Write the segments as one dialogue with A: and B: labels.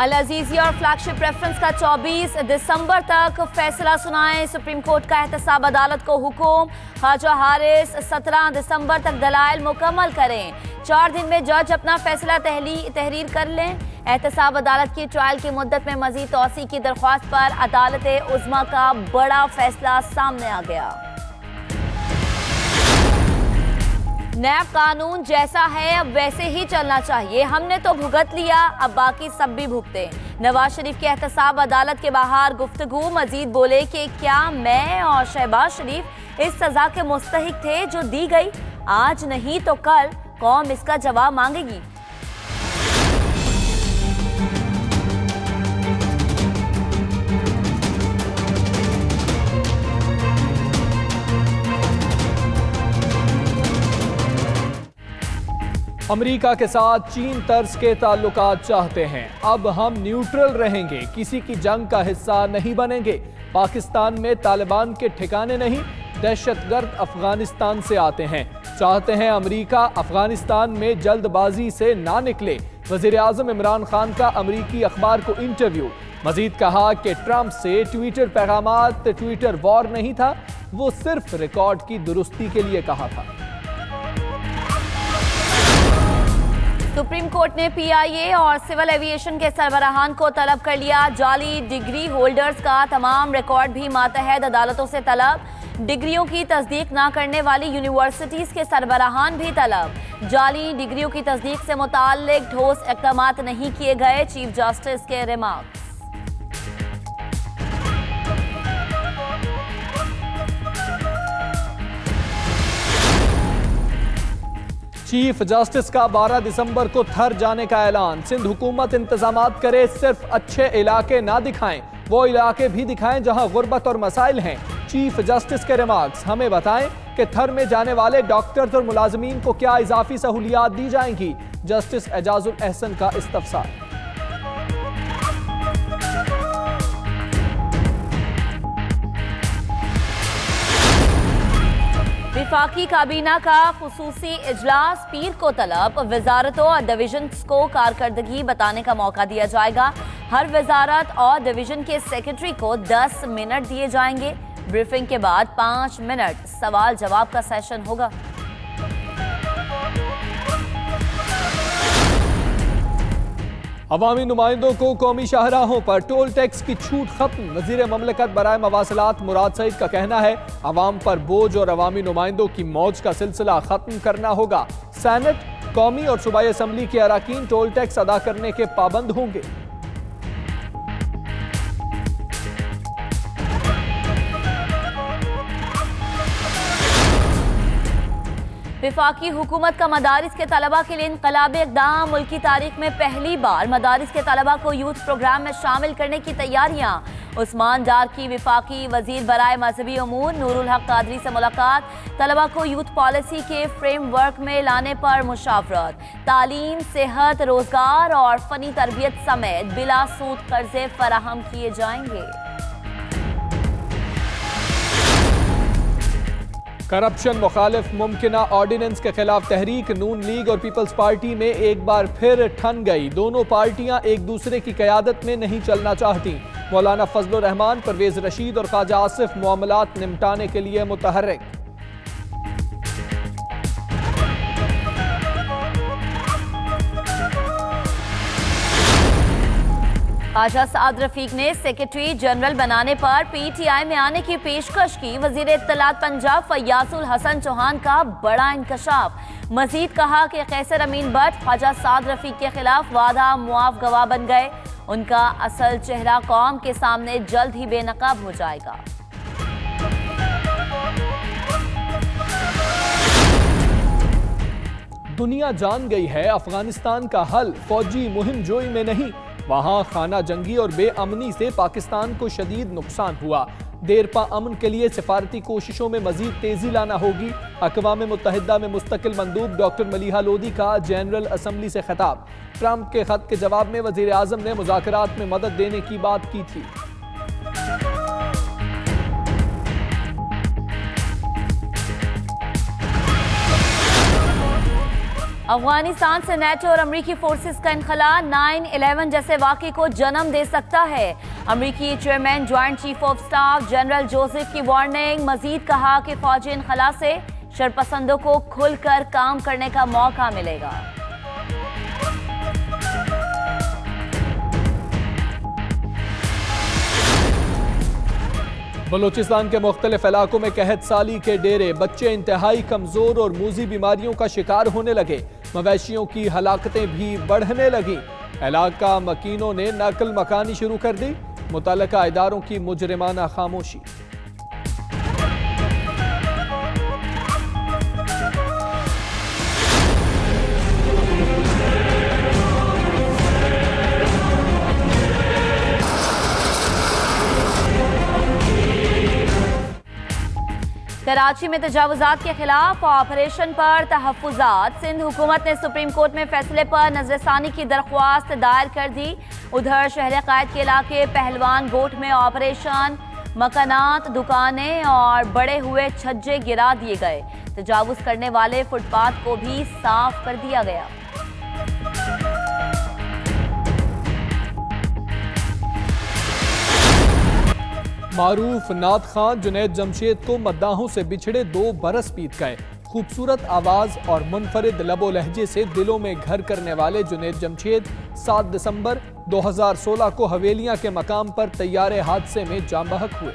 A: अल अजीज़ी और flagship reference का 24 दिसंबर तक फैसला सुनाएं। सुप्रीम कोर्ट का एहतसाब अदालत को हुक्म। ख्वाजा हारिस 17 दिसंबर तक दलाइल मुकम्मल करें। 4 दिन में जज अपना फैसला तहरीर कर लें। एहतसाब अदालत की ट्रायल की मुद्दत में मजीद तौसी की दरख्वास्त पर अदालत उज़्मा का बड़ा फैसला सामने आ गया। नैब कानून जैसा है अब वैसे ही चलना चाहिए। हमने तो भुगत लिया, अब बाकी सब भी भुगते। नवाज शरीफ के एहतसाब अदालत के बाहर गुफ्तगू। मजीद बोले कि क्या मैं और शहबाज शरीफ इस सजा के मुस्तहिक थे जो दी गई? आज नहीं तो कल कौम इसका जवाब मांगेगी।
B: अमेरिका के साथ चीन तर्ज के ताल्लुकात चाहते हैं। अब हम न्यूट्रल रहेंगे, किसी की जंग का हिस्सा नहीं बनेंगे। पाकिस्तान में तालिबान के ठिकाने नहीं, दहशतगर्द अफगानिस्तान से आते हैं। चाहते हैं अमेरिका अफगानिस्तान में जल्दबाजी से ना निकले। वजीर आजम इमरान खान का अमेरिकी अखबार को इंटरव्यू। मजीद कहा कि ट्रंप से ट्विटर पैगामात ट्विटर वॉर नहीं था, वो सिर्फ रिकॉर्ड की दुरुस्ती के लिए कहा था।
A: सुप्रीम कोर्ट ने पीआईए और सिविल एविएशन के सरबराहान को तलब कर लिया। जाली डिग्री होल्डर्स का तमाम रिकॉर्ड भी मातहत अदालतों से तलब। डिग्रियों की तस्दीक ना करने वाली यूनिवर्सिटीज के सरबराहान भी तलब। जाली डिग्रियों की तस्दीक से मुताल्लिक ठोस इक़दाम नहीं किए गए। चीफ जस्टिस के रिमार्क्स।
B: चीफ जस्टिस का 12 दिसंबर को थर जाने का ऐलान। सिंध हुकूमत इंतजामात करे, सिर्फ अच्छे इलाके ना दिखाएं, वो इलाके भी दिखाएं जहां गुर्बत और मसाइल हैं। चीफ जस्टिस के रिमार्क्स। हमें बताएं कि थर में जाने वाले डॉक्टर्स और मुलाजमीन को क्या इजाफी सहूलियात दी जाएंगी। जस्टिस एजाजुल एहसन का इस्तफसार।
A: विफाकी काबीना का खुसूसी इजलास पीर को तलब। वजारतों और डिवीजन्स को कारकर्दगी बताने का मौका दिया जाएगा। हर वजारत और डिवीजन के सेक्रेटरी को 10 मिनट दिए जाएंगे। ब्रीफिंग के बाद 5 मिनट सवाल जवाब का सेशन होगा।
B: अवामी नुमाइंदों को कौमी शाहराहों पर टोल टैक्स की छूट खत्म। वजीर ममलकत बराए मवासलात मुराद सईद का कहना है अवाम पर बोझ और अवामी नुमाइंदों की मौज का सिलसिला खत्म करना होगा। सेनेट, कौमी और सूबाई असम्बली के अराकीन टोल टैक्स अदा करने के पाबंद होंगे।
A: विफाकी हुकूमत का मदारिस के तलबा के लिए इनकलाबी इक़दाम। मुल्क की तारीख में पहली बार मदारिस के तलबा को यूथ प्रोग्राम में शामिल करने की तैयारियां। उस्मान डार की विफाकी वजीर बराए मजहबी अमूर नूरुल हक कादरी से मुलाकात। तलबा को यूथ पॉलिसी के फ्रेमवर्क में लाने पर मुशावरत। तालीम, सेहत, रोजगार और फनी तरबियत समेत बिला सूद कर्जे फराहम किए जाएंगे।
B: करप्शन मुखालिफ मुमकिना ऑर्डिनेंस के खिलाफ तहरीक नून लीग और पीपल्स पार्टी में एक बार फिर ठन गई। दोनों पार्टियां एक दूसरे की क़यादत में नहीं चलना चाहती। मौलाना फजलुर रहमान, परवेज रशीद और ख्वाजा आसिफ मामलात निपटाने के लिए मुतहर्रिक।
A: ख्वाजा साद रफीक ने सेक्रेटरी जनरल बनाने पर पीटीआई में आने की पेशकश की। वजीर इत्तलात पंजाब फयाजुल हसन चौहान का बड़ा इंकशाफ। मजीद कहा कि कैसर अमीन भट्ट ख्वाजा साद रफीक के खिलाफ वादा मुआफ गवाह बन गए। उनका असल चेहरा कौम के सामने जल्द ही बेनकाब हो जाएगा।
B: दुनिया जान गई है अफगानिस्तान का हल फौजी मुहिम जोई में नहीं, वहां खाना जंगी और बेअमनी से पाकिस्तान को शदीद नुकसान हुआ। देरपा अमन के लिए सिफारती कोशिशों में मजीद तेजी लाना होगी। अक़वाम मुत्तहिदा में मुस्तकिल मंदूब डॉक्टर मलिहा लोदी का जनरल असम्बली से खिताब। ट्रंप के खत के जवाब में वजीर आजम ने मुज़ाकरात में मदद देने की बात की थी।
A: अफगानिस्तान से नेटो और अमरीकी फोर्सेस का इनखला 9/11 जैसे वाक़े को जन्म दे सकता है। अमरीकी chairman joint chief of staff general Joseph की वार्निंग। मजीद कहा कि फौजी इनखला से शरपसंदों को खुलकर काम करने का मौका मिलेगा।
B: बलूचिस्तान के मुख्तलिफ इलाकों में कहत साली के डेरे, बच्चे इंतहाई कमजोर और मूजी बीमारियों का शिकार होने लगे। मवेशियों की हलाकतें भी बढ़ने लगी। इलाका मकीनों ने नकल मकानी शुरू कर दी। मुतल्लिका इदारों की मुजरिमाना खामोशी।
A: कराची में तजावुजात के खिलाफ ऑपरेशन पर तहफ़्फ़ुज़ात। सिंध हुकूमत ने सुप्रीम कोर्ट में फैसले पर नजरसानी की दरख्वास्त दायर कर दी। उधर शहर क़ायद के इलाके पहलवान गोट में ऑपरेशन, मकानात, दुकानें और बड़े हुए छज्जे गिरा दिए गए। तजावुज करने वाले फुटपाथ को भी साफ कर दिया गया।
B: मारूफ नात खान जुनैद जमशेद को मद्दाहों से बिछड़े 2 बरस बीत गए। खूबसूरत आवाज और मुनफरिद लबो लहजे से दिलों में घर करने वाले जुनैद जमशेद 7 दिसंबर 2016 को हवेलियां के मकाम पर तैयारे हादसे में जाँ बहक हुए।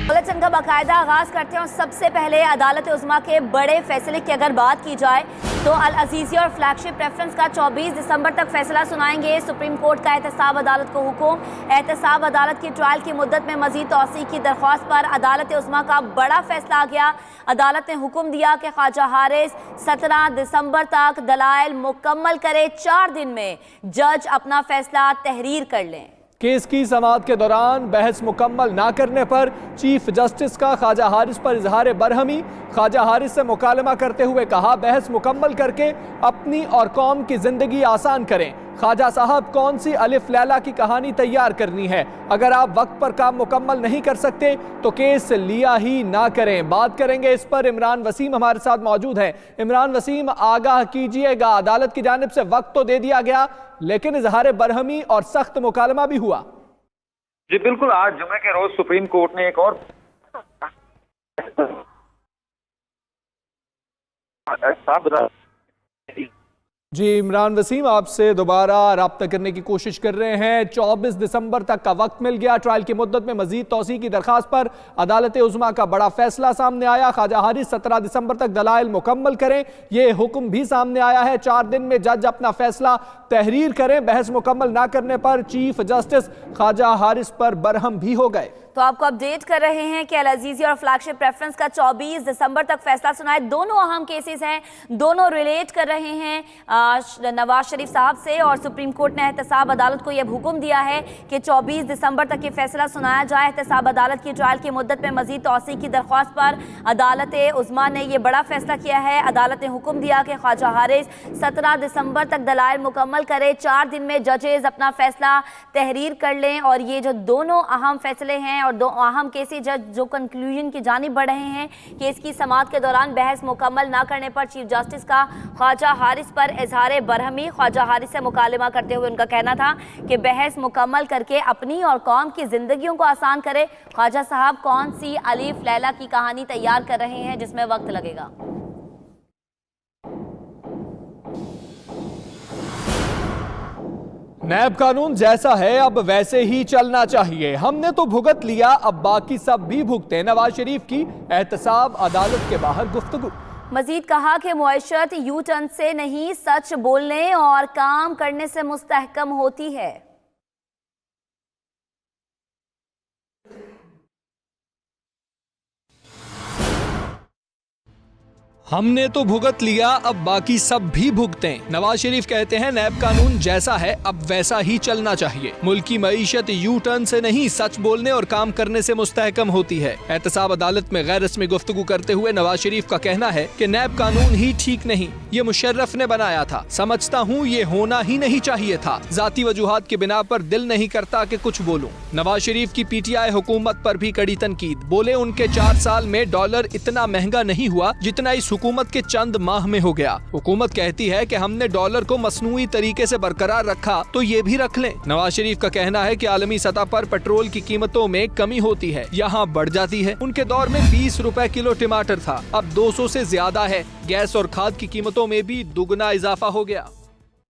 A: बुलेटिन का बाकायदा आगाज करते हैं और सबसे पहले अदालत उज़्मा के बड़े फैसले की अगर बात की जाए तो अल अजीज़िया और फ्लैगशिप रेफरेंस का 24 दिसंबर तक फैसला सुनाएंगे। सुप्रीम कोर्ट का एहतसाब अदालत को हुक्म। एहतसाब अदालत की ट्रायल की मुद्दत में मजीद तौसीक की दरख्वास्त पर अदालत उज़्मा का बड़ा फैसला आ गया। अदालत ने हुक्म दिया कि ख्वाजा हारिस 17 दिसंबर तक दलाइल मुकम्मल करे। 4 दिन में जज अपना फैसला तहरीर कर लें।
B: केस की समाअत के दौरान बहस मुकम्मल ना करने पर चीफ जस्टिस का ख्वाजा हारिस पर इजहार बरहमी। ख्वाजा हारिस से मुकालमा करते हुए कहा, बहस मुकम्मल करके अपनी और कौम की जिंदगी आसान करें। ख्वाजा साहब, कौन सी अलिफ लैला की कहानी तैयार करनी है? अगर आप वक्त पर काम मुकम्मल नहीं कर सकते तो केस लिया ही ना करें। बात करेंगे इस पर। इमरान वसीम हमारे साथ मौजूद हैं। इमरान वसीम, आगाह कीजिएगा, अदालत की जानिब से वक्त तो दे दिया गया लेकिन इजहार बरहमी और सख्त मुकालमा भी हुआ।
C: जी बिल्कुल, आज जुमे के रोज सुप्रीम कोर्ट ने एक और
B: जी इमरान वसीम, आपसे दोबारा राब्ता करने की कोशिश कर रहे हैं। 24 दिसंबर तक का वक्त मिल गया। ट्रायल की मुद्दत में मजीद तौसीक की दरखास्त पर अदालत उज़्मा का बड़ा फैसला सामने आया। ख्वाजा हारिस 17 दिसंबर तक दलाइल मुकम्मल करें, यह हुक्म भी सामने आया है। 4 दिन में जज अपना फैसला तहरीर करें। बहस मुकम्मल ना करने पर चीफ जस्टिस ख्वाजा हारिस पर बरहम भी हो गए।
A: तो आपको अपडेट कर रहे हैं कि अल अजीज़िया और फ्लैगशिप रेफरेंस का 24 दिसंबर तक फैसला सुनाए। दोनों अहम केसेस हैं, दोनों रिलेट कर रहे हैं नवाज शरीफ साहब से और सुप्रीम कोर्ट ने एहतसाब अदालत को यह हुक्म दिया है कि 24 दिसंबर तक ये फैसला सुनाया जाए। एहतसाब अदालत की ट्रायल की मुद्दत में मजीद तौसीक की दरख्वास्त पर अदालत उज़्मा ने यह बड़ा फैसला किया है। अदालत ने हुक्म दिया कि ख्वाजा हारिस 17 दिसंबर तक दलाइल मुकम्मल करे। 4 दिन में जजेज अपना फैसला तहरीर कर लें। और ये जो दोनों अहम फैसले हैं और 2 अहम केसेज जो कंक्लूजन की जानिब बढ़ रहे हैं, केस की समाअत के दौरान बहस मुकम्मल ना करने पर चीफ जस्टिस का ख्वाजा हारिस पर इजहार बरहमी। ख्वाजा हारिस से मुकालमा करते हुए उनका कहना था कि बहस मुकम्मल करके अपनी और कौम की जिंदगियों को आसान करे। ख्वाजा साहब, कौन सी अलिफ लैला की कहानी तैयार कर रहे हैं जिसमें वक्त लगेगा?
B: नैब कानून जैसा है अब वैसे ही चलना चाहिए। हमने तो भुगत लिया, अब बाकी सब भी भुगते। नवाज शरीफ की एहतसाब अदालत के बाहर गुफ्तगू।
A: मजीद कहा कि मुआशरत यू टर्न से नहीं, सच बोलने और काम करने से मुस्तहकम होती है।
B: हमने तो भुगत लिया, अब बाकी सब भी भुगतें। नवाज शरीफ कहते हैं नैब कानून जैसा है अब वैसा ही चलना चाहिए। मुल्क की मईशत यू टर्न से नहीं सच बोलने और काम करने से मुस्तहकम होती है। एहतसाब अदालत में गैर रस्मी गुफ्तगू करते हुए नवाज शरीफ का कहना है कि नैब कानून ही ठीक नहीं, ये मुशर्रफ ने बनाया था। समझता हूँ ये होना ही नहीं चाहिए था। जाती वजूहात की बिना पर दिल नहीं करता कि कुछ बोलूं। नवाज शरीफ की पीटीआई हुकूमत पर भी कड़ी तनकीद। बोले उनके 4 साल में डॉलर इतना महंगा नहीं हुआ जितना इस हुकूमत के चंद माह में हो गया। हुकूमत कहती है कि हमने डॉलर को मसनूई तरीके से बरकरार रखा तो ये भी रख लें। नवाज शरीफ का कहना है कि आलमी सतह पर पेट्रोल की कीमतों में कमी होती है, यहाँ बढ़ जाती है। उनके दौर में 20 रुपए किलो टमाटर था, अब 200 से ज्यादा है। गैस और खाद की कीमतों में भी दुगना इजाफा हो गया।